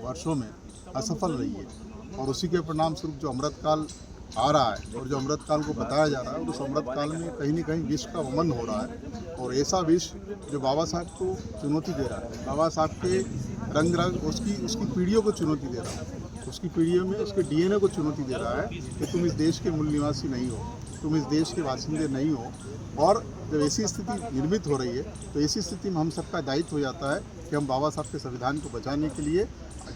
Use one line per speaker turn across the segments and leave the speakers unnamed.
वर्षों में असफल रही है और उसी के परिणाम स्वरूप जो अमृतकाल आ रहा है और जो अमृतकाल को बताया जा रहा है उस अमृतकाल में कहीं न कहीं विष का वमन हो रहा है और ऐसा विष जो बाबा साहब को चुनौती दे रहा है, बाबा साहब के रंग रंग उसकी पीढ़ियों को चुनौती दे रहा है, उसकी पीढ़ियों में उसके डीएनए को चुनौती दे रहा है कि तुम इस देश के मूल निवासी नहीं हो, तुम इस देश के वासिंदे नहीं हो। और जब ऐसी स्थिति निर्मित हो रही है तो ऐसी स्थिति में हम सबका दायित्व हो जाता है कि हम बाबा साहब के संविधान को बचाने के लिए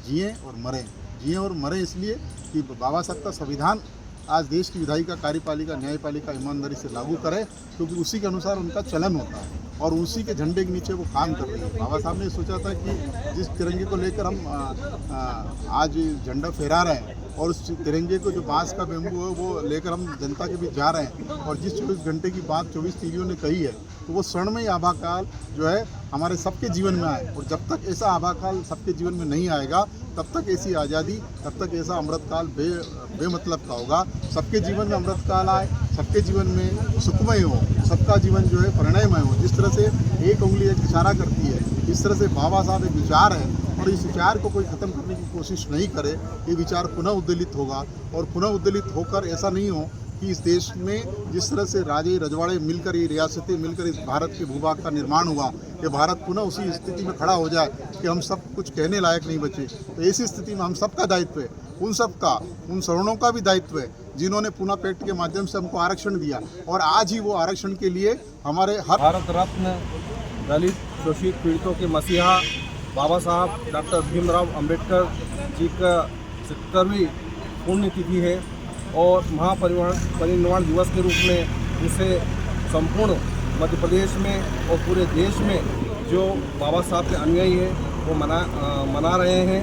जिएं और मरें इसलिए कि बाबा साहब का संविधान आज देश की विधायिका, कार्यपालिका, न्यायपालिका ईमानदारी से लागू करें, क्योंकि उसी के अनुसार उनका चलन होता है और उसी के झंडे के नीचे वो काम कर रही है। बाबा साहब ने सोचा था कि जिस तिरंगे को लेकर हम आज झंडा फहरा रहे हैं और उस तिरंगे को जो बांस का बेम्बू है वो लेकर हम जनता के बीच जा रहे हैं और जिस 24 घंटे की बात 24 पीढ़ियों ने कही है तो वो स्वर्णमयी आभाकाल जो है हमारे सबके जीवन में आए और जब तक ऐसा आभाकाल सबके जीवन में नहीं आएगा तब तक ऐसी आज़ादी, तब तक ऐसा अमृतकाल बेमतलब का होगा। सबके जीवन में अमृतकाल आए, सबके जीवन में सुखमय हो, सबका जीवन जो है परिणयमय हो। जिस तरह से एक उंगली एक इशारा करती है, इस तरह से बाबा साहब एक विचार है और इस विचार को कोई ख़त्म करने की कोशिश नहीं करे, ये विचार पुनः उद्वेलित होगा और पुनः उद्वेलित होकर ऐसा नहीं हो कि इस देश में जिस तरह से राजे रजवाड़े मिलकर, ये रियासतें मिलकर इस भारत के भूभाग का निर्माण हुआ, कि भारत पुनः उसी स्थिति में खड़ा हो जाए कि हम सब कुछ कहने लायक नहीं बचे। तो ऐसी स्थिति में हम सबका दायित्व है, उन सबका, उन सवर्णों का भी दायित्व है जिन्होंने पूना पैक्ट के माध्यम से हमको आरक्षण दिया और आज ही वो आरक्षण के लिए हमारे
भारत रत्न दलित शोषित पीड़ितों के मसीहा बाबा साहब डॉक्टर भीमराव अंबेडकर जी का 70वीं पुण्यतिथि है और महापरिनिर्वाण दिवस के रूप में उसे संपूर्ण मध्य प्रदेश में और पूरे देश में जो बाबा साहब के अनुयायी हैं वो मना रहे हैं।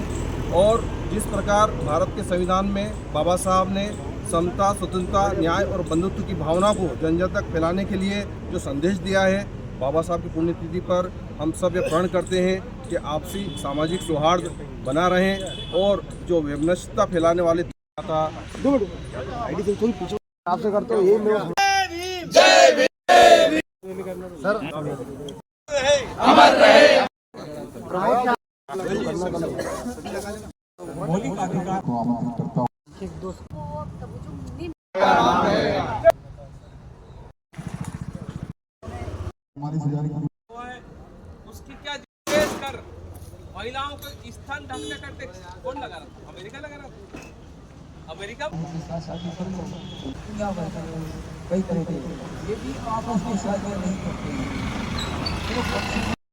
और जिस प्रकार भारत के संविधान में बाबा साहब ने समता, स्वतंत्रता, न्याय और बंधुत्व की भावना को जन जन तक फैलाने के लिए जो संदेश दिया है, बाबा साहब की पुण्यतिथि पर हम सब ये प्रण करते हैं कि आपसी सामाजिक सौहार्द बना रहें और जो विवनता फैलाने वाले
आपसे करते हो ये लोग सर अमर रहे
उसकी क्या जिज्ञासा कर महिलाओं को स्थान ढकने का टैक्स कौन लगा रहा था? अमेरिका लगा रहा था। अमेरिका
कई तरह के ये भी आपस में शादी नहीं करते हैं।